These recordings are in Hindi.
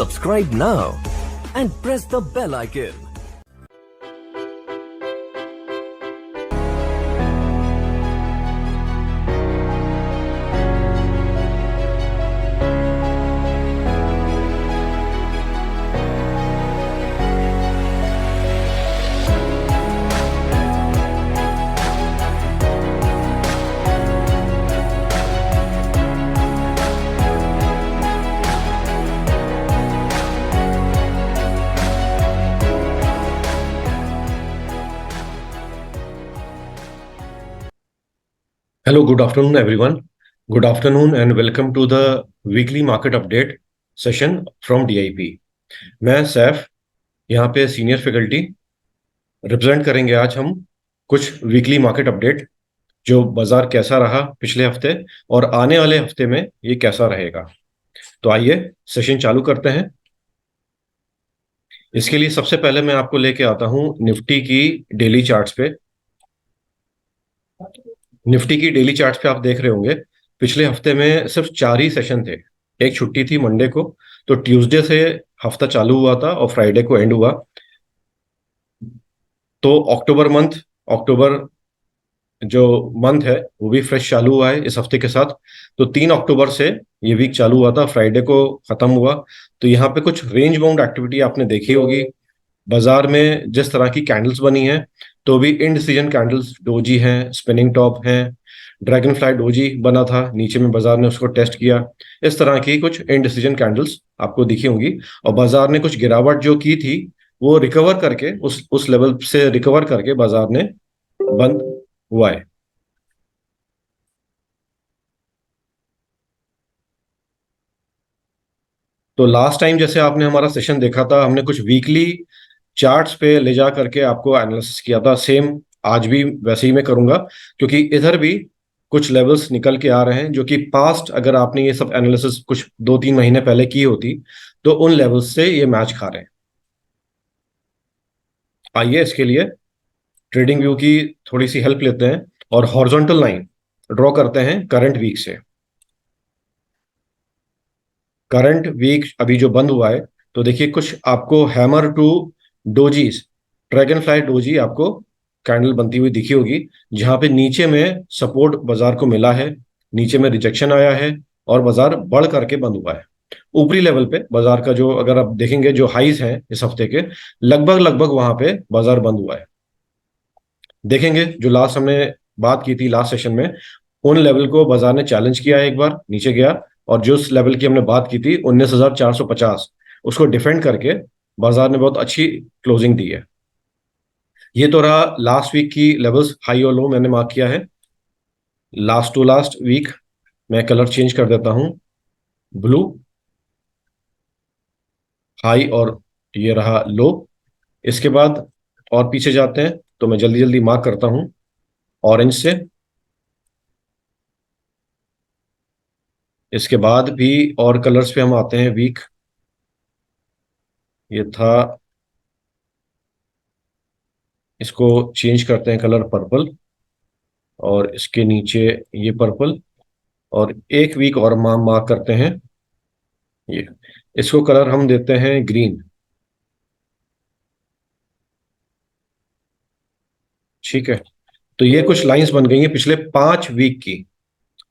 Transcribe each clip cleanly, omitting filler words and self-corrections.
Subscribe now and press the bell icon. Hello, good afternoon, everyone. Good afternoon and welcome to the weekly market update session from DIP. मैं सैफ यहाँ पे सीनियर फैकल्टी रिप्रेजेंट करेंगे आज हम कुछ वीकली मार्केट अपडेट जो बाजार कैसा रहा पिछले हफ्ते और आने वाले हफ्ते में ये कैसा रहेगा। तो आइए सेशन चालू करते हैं। इसके लिए सबसे पहले मैं आपको लेके आता हूँ निफ्टी की डेली चार्ट्स पे। निफ्टी की डेली चार्ट्स पे आप देख रहे होंगे पिछले हफ्ते में सिर्फ 4 ही सेशन थे। एक छुट्टी थी मंडे को, तो ट्यूसडे से हफ्ता चालू हुआ था और फ्राइडे को एंड हुआ। तो अक्टूबर जो मंथ है वो भी फ्रेश चालू हुआ है इस हफ्ते के साथ। तो 3 अक्टूबर से ये वीक चालू हुआ था, फ्राइडे को खत्म हुआ। तो यहाँ पे कुछ रेंज बाउंड एक्टिविटी आपने देखी होगी बाजार में, जिस तरह की कैंडल्स बनी हैं। तो भी इनडिसीजन कैंडल्स डोजी हैं, स्पिनिंग टॉप हैं, ड्रैगन फ्लाई डोजी बना था, नीचे में बाजार ने उसको टेस्ट किया। इस तरह की कुछ इनडिसीजन कैंडल्स आपको दिखी होंगी और बाजार ने कुछ गिरावट जो की थी वो रिकवर करके उस लेवल से रिकवर करके बाजार ने बंद हुआ है। तो लास्ट टाइम जैसे आपने हमारा सेशन देखा था, हमने कुछ वीकली चार्ट्स पे ले जा करके आपको एनालिसिस किया था। सेम आज भी वैसे ही मैं करूंगा, क्योंकि इधर भी कुछ लेवल्स निकल के आ रहे हैं जो कि पास्ट अगर आपने ये सब एनालिसिस कुछ 2-3 महीने पहले की होती तो उन लेवल्स से ये मैच खा रहे हैं। आइए इसके लिए ट्रेडिंग व्यू की थोड़ी सी हेल्प लेते हैं और हॉरिजॉन्टल लाइन ड्रॉ करते हैं करंट वीक से। करंट वीक अभी जो बंद हुआ है, तो देखिए कुछ आपको hammer two dojis, dragonfly doji आपको कैंडल बनती हुई दिखी होगी, जहां पे नीचे में सपोर्ट बाजार को मिला है, नीचे में रिजेक्शन आया है और बाजार बढ़ करके बंद हुआ है। ऊपरी लेवल पे बाजार का जो अगर आप देखेंगे जो हाईज हैं इस हफ्ते के, लगभग लगभग वहां पे बाजार बंद हुआ है। देखेंगे जो लास्ट हमने बात की थी लास्ट सेशन में, उन लेवल को बाजार ने चैलेंज किया है, एक बार नीचे गया और जो उस लेवल की हमने बात की थी 19,450, उसको डिफेंड करके बाजार ने बहुत अच्छी क्लोजिंग दी है। ये तो रहा लास्ट वीक की लेवल्स, हाई और लो मैंने मार्क किया है। लास्ट टू लास्ट वीक मैं कलर चेंज कर देता हूं, ब्लू हाई और ये रहा लो। इसके बाद और पीछे जाते हैं तो मैं जल्दी जल्दी मार्क करता हूं ऑरेंज से। इसके बाद भी और कलर्स पे हम आते हैं वीक, ये था, इसको चेंज करते हैं कलर पर्पल और इसके नीचे ये पर्पल, और एक वीक और मार्क करते हैं ये, इसको कलर हम देते हैं ग्रीन। ठीक है, तो ये कुछ लाइंस बन गई हैं पिछले 5 वीक की।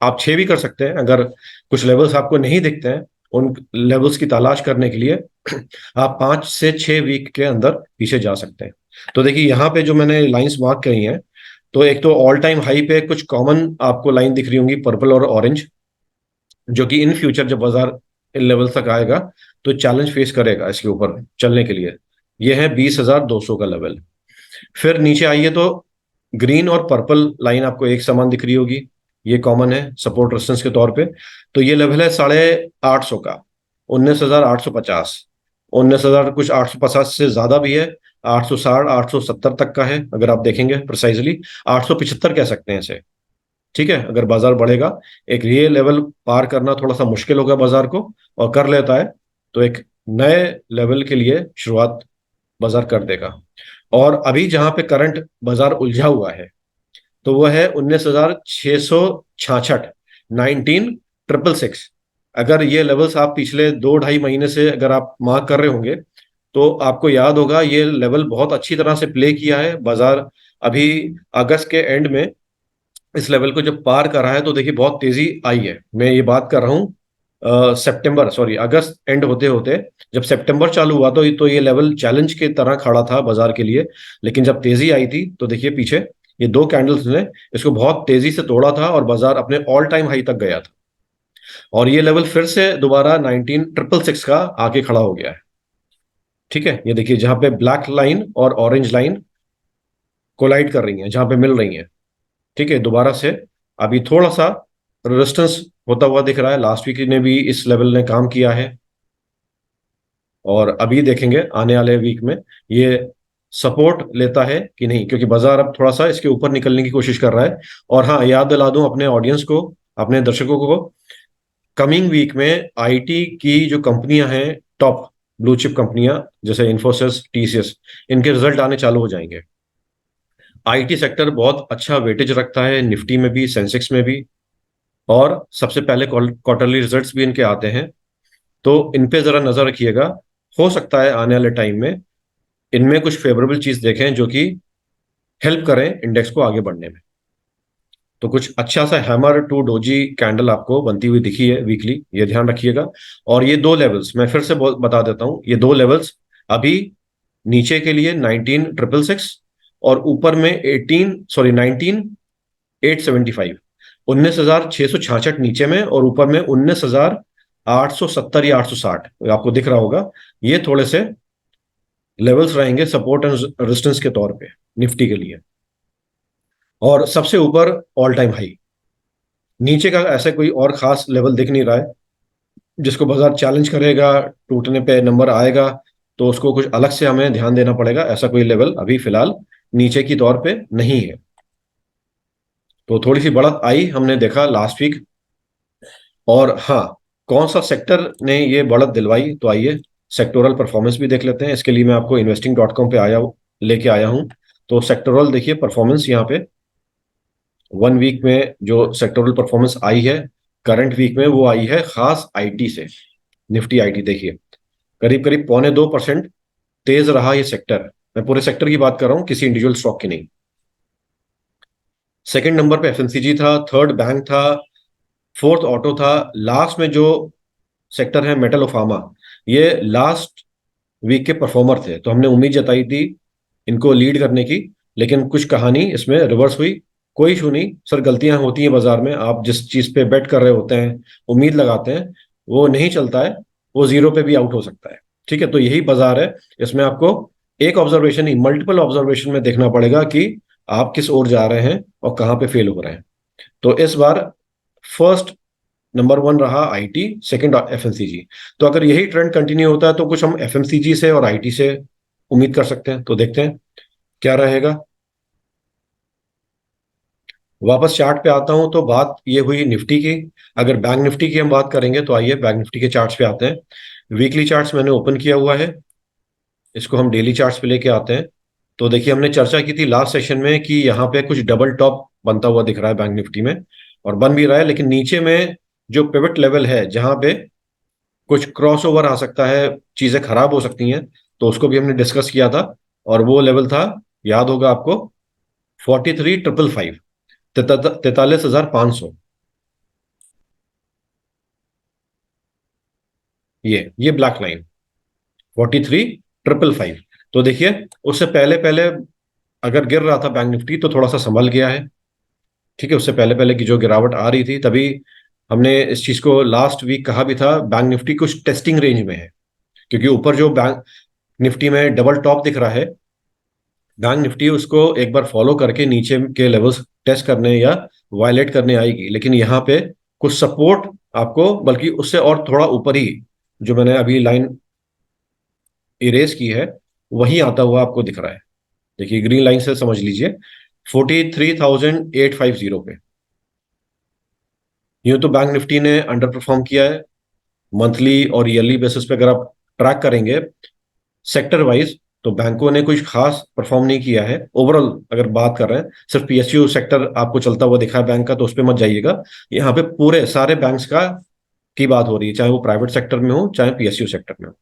आप 6 भी कर सकते हैं अगर कुछ लेवल्स आपको नहीं दिखते हैं। उन लेवल्स की तलाश करने के लिए आप 5 से 6 वीक के अंदर पीछे जा सकते हैं। तो देखिए यहाँ पे जो मैंने लाइंस मार्क करी हैं, तो एक तो ऑल टाइम हाई पे कुछ कॉमन आपको लाइन दिख रही होंगी, पर्पल और ऑरेंज, जो कि इन फ्यूचर जब बाजार इन लेवल तक आएगा तो चैलेंज फेस करेगा इसके ऊपर चलने के लिए। ये है 20,200 का लेवल। फिर नीचे आइए तो ग्रीन और पर्पल लाइन आपको एक समान दिख रही होगी, ये कॉमन है सपोर्ट रेजिस्टेंस के तौर पे। तो ये लेवल है 850 का, 19,850, 19,000 कुछ 850 से ज्यादा भी है, 860 870 तक का है अगर आप देखेंगे प्रिसाइजली, 875 कह सकते हैं इसे। ठीक है, अगर बाजार बढ़ेगा, एक ये लेवल पार करना थोड़ा सा मुश्किल होगा बाजार को, और कर लेता है तो एक नए लेवल के लिए शुरुआत बाजार कर देगा। और अभी जहां पे करंट बाजार उलझा हुआ है तो वह है 19,666, 19,666। अगर ये लेवल्स आप पिछले 2-2.5 महीने से अगर आप मार्क कर रहे होंगे तो आपको याद होगा ये लेवल बहुत अच्छी तरह से प्ले किया है बाजार। अभी अगस्त के एंड में इस लेवल को जब पार करा है तो देखिए बहुत तेजी आई है। मैं ये बात कर रहा हूँ सितंबर सॉरी अगस्त एंड होते होते जब सितंबर चालू हुआ तो ये लेवल चैलेंज की तरह खड़ा था बाजार के लिए। लेकिन जब तेजी आई थी तो देखिए पीछे ये दो कैंडल्स ने इसको बहुत तेजी से तोड़ा था और बाजार अपने ऑल टाइम हाई तक गया था। और ये लेवल फिर से दोबारा 19666 का आके खड़ा हो गया है। ठीक है, ये देखिए जहां पे ब्लैक लाइन और ऑरेंज लाइन कोलाइड कर रही हैं, जहां पे मिल रही हैं। ठीक है, दोबारा से अभी थोड़ा सा रेजिस्टेंस होता हुआ दिख रहा है। लास्ट वीक ने भी इस लेवल ने काम किया है और अभी देखेंगे आने वाले वीक में ये सपोर्ट लेता है कि नहीं, क्योंकि बाजार अब थोड़ा सा इसके ऊपर निकलने की कोशिश कर रहा है। और हाँ, याद दिला दूं अपने ऑडियंस को, अपने दर्शकों को, कमिंग वीक में आईटी की जो कंपनियां हैं, टॉप ब्लू चिप कंपनियां जैसे इन्फोसिस, टीसीएस, इनके रिजल्ट आने चालू हो जाएंगे। आईटी सेक्टर बहुत अच्छा वेटेज रखता है निफ्टी में भी, सेंसेक्स में भी। और सबसे पहले क्वार्टरली रिजल्ट्स भी इनके आते हैं, तो इन पे जरा नजर रखिएगा। हो सकता है आने वाले टाइम में इनमें कुछ फेवरेबल चीज देखें जो कि हेल्प करें इंडेक्स को आगे बढ़ने में। तो कुछ अच्छा सा हैमर टू डोजी कैंडल आपको बनती हुई दिखी है वीकली, ये ध्यान रखिएगा। और ये दो लेवल्स मैं फिर से बता देता हूं, ये दो लेवल्स अभी नीचे के लिए 19666 और ऊपर में 19875, 19,666 नीचे में और ऊपर में 19,870 या 860 आपको दिख रहा होगा। ये थोड़े से लेवल्स रहेंगे सपोर्ट एंड रेजिस्टेंस के तौर पे निफ्टी के लिए। और सबसे ऊपर ऑल टाइम हाई, नीचे का ऐसे कोई और खास लेवल दिख नहीं रहा है जिसको बाजार चैलेंज करेगा, टूटने पे नंबर आएगा तो उसको कुछ अलग से हमें ध्यान देना पड़ेगा। ऐसा कोई लेवल अभी फिलहाल नीचे की तौर पे नहीं है। तो थोड़ी सी बढ़त आई हमने देखा लास्ट वीक। और हाँ, कौन सा सेक्टर ने ये बढ़त दिलवाई, तो आइए सेक्टोरल परफॉर्मेंस भी देख लेते हैं। इसके लिए मैं आपको investing.com पे लेके आया हूं। तो सेक्टोरल देखिए परफॉर्मेंस यहाँ पे 1 वीक में जो सेक्टोरल परफॉर्मेंस आई है करंट वीक में, वो आई है खास आईटी से। निफ्टी आईटी देखिए करीब करीब 0.25% तेज रहा ये सेक्टर। मैं पूरे सेक्टर की बात कर रहा हूं, किसी इंडिविजुअल स्टॉक की नहीं। सेकंड नंबर पे एफएमसीजी था, थर्ड बैंक था, फोर्थ ऑटो था। लास्ट में जो सेक्टर है मेटल और फार्मा, ये लास्ट वीक के परफॉर्मर थे, तो हमने उम्मीद जताई थी इनको लीड करने की। लेकिन कुछ कहानी इसमें रिवर्स हुई। कोई इशू नहीं सर, गलतियां होती हैं बाजार में। आप जिस चीज पे बेट कर रहे होते हैं, उम्मीद लगाते हैं, वो नहीं चलता है, वो जीरो पे भी आउट हो सकता है। ठीक है, तो यही बाजार है। इसमें आपको एक ऑब्जर्वेशन ही मल्टीपल ऑब्जर्वेशन में देखना पड़ेगा कि आप किस ओर जा रहे हैं और कहाँ पे फेल हो रहे हैं। तो इस बार फर्स्ट नंबर 1 रहा आईटी, सेकंड एफएमसीजी। तो अगर यही ट्रेंड कंटिन्यू होता है तो कुछ हम एफएमसीजी से और आईटी से उम्मीद कर सकते हैं। तो देखते हैं क्या रहेगा। वापस चार्ट पे आता हूं तो बात ये हुई निफ्टी की। अगर बैंक निफ्टी की हम बात करेंगे तो आइए बैंक निफ्टी के चार्ट्स पे आते हैं। वीकली चार्ट्स मैंने ओपन किया हुआ है, इसको हम डेली चार्ट्स पे लेके आते हैं। तो देखिए हमने चर्चा की थी लास्ट सेशन में कि यहाँ पे कुछ डबल टॉप बनता हुआ दिख रहा है बैंक निफ्टी में, और बन भी रहा है। लेकिन नीचे में जो पिवट लेवल है जहां पे कुछ क्रॉसओवर आ सकता है, चीजें खराब हो सकती हैं, तो उसको भी हमने डिस्कस किया था। और वो लेवल था, याद होगा आपको, 43,555, 43,500। ये ब्लैक लाइन 43,555। तो देखिए उससे पहले पहले अगर गिर रहा था बैंक निफ्टी तो थोड़ा सा संभल गया है। ठीक है, उससे पहले पहले की जो गिरावट आ रही थी, तभी हमने इस चीज को लास्ट वीक कहा भी था बैंक निफ्टी कुछ टेस्टिंग रेंज में है। क्योंकि ऊपर जो बैंक निफ्टी में डबल टॉप दिख रहा है, बैंक निफ्टी उसको एक बार फॉलो करके नीचे के लेवल्स टेस्ट करने या वायलेट करने आएगी। लेकिन यहाँ पे कुछ सपोर्ट आपको, बल्कि उससे और थोड़ा ऊपर ही जो मैंने अभी लाइन इरेज की है वही आता हुआ आपको दिख रहा है। देखिए ग्रीन लाइन से समझ लीजिए 43,850 पे। यूं तो बैंक निफ्टी ने अंडर परफॉर्म किया है मंथली और ईयरली बेसिस पे। अगर आप ट्रैक करेंगे सेक्टर वाइज तो बैंकों ने कुछ खास परफॉर्म नहीं किया है। ओवरऑल अगर बात कर रहे हैं, सिर्फ पीएसयू सेक्टर आपको चलता हुआ दिखा है बैंक का, तो उस पर मत जाइएगा। यहाँ पे पूरे सारे बैंक्स का की बात हो रही है, चाहे वो प्राइवेट सेक्टर में हो चाहे पीएसयू सेक्टर में हो।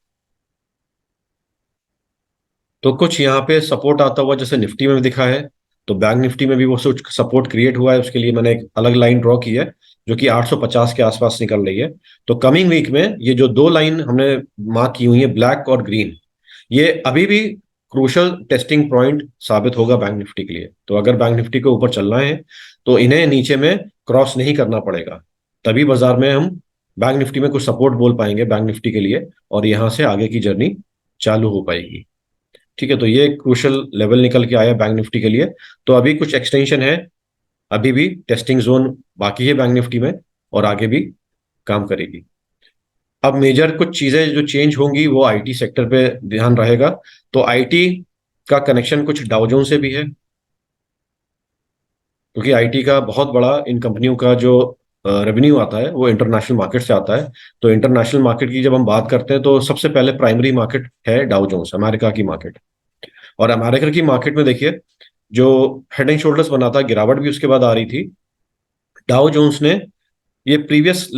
तो कुछ यहाँ पे सपोर्ट आता हुआ जैसे निफ्टी में भी दिखा है, तो बैंक निफ्टी में भी वो कुछ सपोर्ट क्रिएट हुआ है, उसके लिए मैंने एक अलग लाइन ड्रॉ की है जो कि 850 के आसपास निकल रही है। तो कमिंग वीक में ये जो दो लाइन हमने मार्क की हुई है, ब्लैक और ग्रीन, ये अभी भी क्रूशल टेस्टिंग पॉइंट साबित होगा बैंक निफ्टी के लिए। तो अगर बैंक निफ्टी को ऊपर चलना है तो इन्हें नीचे में क्रॉस नहीं करना पड़ेगा, तभी बाजार में हम बैंक निफ्टी में कुछ सपोर्ट बोल पाएंगे बैंक निफ्टी के लिए, और यहां से आगे की जर्नी चालू हो पाएगी। ठीक है, तो ये क्रूशल लेवल निकल के आया बैंक निफ्टी के लिए। तो अभी कुछ एक्सटेंशन है, अभी भी टेस्टिंग जोन बाकी है बैंक निफ्टी में, और आगे भी काम करेगी। अब मेजर कुछ चीजें जो चेंज होंगी वो आईटी सेक्टर पे ध्यान रहेगा। तो आईटी का कनेक्शन कुछ डाउ से भी है, क्योंकि आईटी का बहुत बड़ा इन कंपनियों का जो रेवेन्यू आता है वो इंटरनेशनल मार्केट से आता है। तो इंटरनेशनल मार्केट की जब हम बात करते हैं तो सबसे पहले प्राइमरी मार्केट है डाउ जोन्स, अमेरिका की मार्केट। और अमेरिका की मार्केट में देखिए, जो हेड एंड शोल्डर्स बना था, गिरावट भी उसके बाद आ रही थी। डाउ जोन्स ने ये प्रीवियस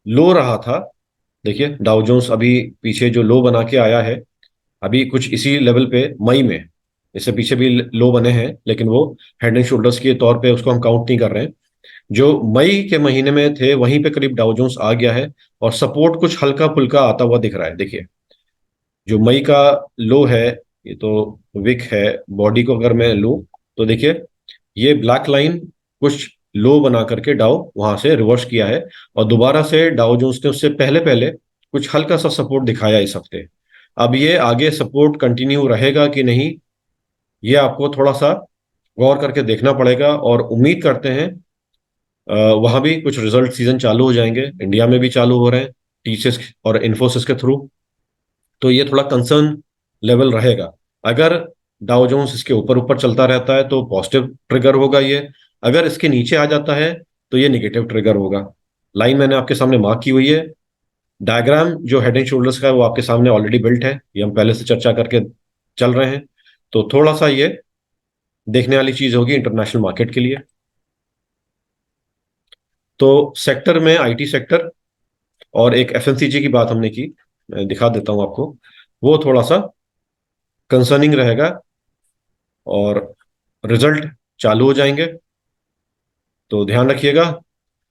लो रहा था, देखिए डाउ जोन्स अभी पीछे जो लो बना के आया है, अभी कुछ इसी लेवल पे मई में, इससे पीछे भी लो बने हैं लेकिन वो हेड एंड शोल्डर्स के तौर पे उसको हम काउंट नहीं कर रहे हैं। जो मई के महीने में थे वहीं पे करीब डाउ जोन्स आ गया है, और सपोर्ट कुछ हल्का फुल्का आता हुआ दिख रहा है। देखिए जो मई का लो है, ये तो विक है, बॉडी को अगर मैं लूं तो देखिए ये ब्लैक लाइन कुछ लो बना करके डाउ वहां से रिवर्स किया है, और दोबारा से डाउ जोन्स ने उससे पहले पहले कुछ हल्का सा सपोर्ट दिखाया इस हफ्ते। अब ये आगे सपोर्ट कंटिन्यू रहेगा कि नहीं, ये आपको थोड़ा सा गौर करके देखना पड़ेगा। और उम्मीद करते हैं वहां भी कुछ रिजल्ट सीजन चालू हो जाएंगे, इंडिया में भी चालू हो रहे हैं टीसीएस और इन्फोसिस के थ्रू। तो ये थोड़ा कंसर्न लेवल रहेगा। अगर डाउ जोन्स इसके ऊपर ऊपर चलता रहता है तो पॉजिटिव ट्रिगर होगा ये, अगर इसके नीचे आ जाता है तो ये निगेटिव ट्रिगर होगा। लाइन मैंने आपके सामने मार्क की हुई है, डायग्राम जो हेड एंड शोल्डर्स का है वो आपके सामने ऑलरेडी बिल्ट है, ये हम पहले से चर्चा करके चल रहे हैं। तो थोड़ा सा ये देखने वाली चीज होगी इंटरनेशनल मार्केट के लिए। तो सेक्टर में आईटी सेक्टर और एक एफएमसीजी की बात हमने की, मैं दिखा देता हूं आपको, वो थोड़ा सा कंसर्निंग रहेगा, और रिजल्ट चालू हो जाएंगे। तो ध्यान रखिएगा,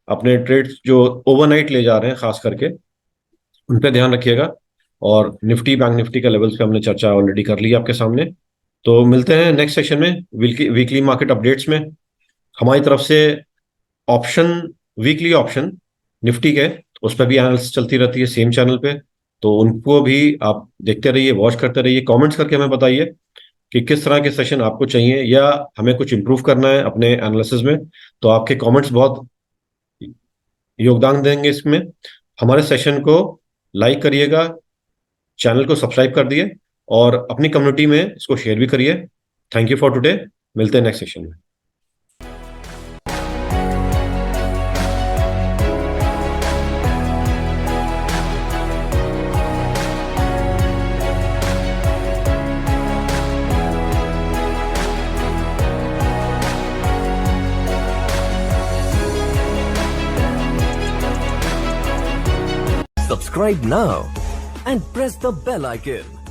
अपने ट्रेड्स जो ओवरनाइट ले जा रहे हैं खास करके उन पे ध्यान रखिएगा। और निफ्टी बैंक निफ्टी का लेवल्स पे हमने चर्चा ऑलरेडी कर ली आपके सामने। तो मिलते हैं नेक्स्ट सेशन में वीकली मार्केट अपडेट्स में। हमारी तरफ से ऑप्शन, वीकली ऑप्शन निफ्टी के, उस पर भी एनालिसिस चलती रहती है सेम चैनल पे, तो उनको भी आप देखते रहिए, वॉच करते रहिए, कमेंट्स करके हमें बताइए कि किस तरह के सेशन आपको चाहिए या हमें कुछ इंप्रूव करना है अपने एनालिसिस में। तो आपके कमेंट्स बहुत योगदान देंगे इसमें। हमारे सेशन को लाइक करिएगा, चैनल को सब्सक्राइब कर दिए, और अपनी कम्युनिटी में इसको शेयर भी करिए। थैंक यू फॉर टुडे, मिलते हैं नेक्स्ट सेशन में। Subscribe now and press the bell icon.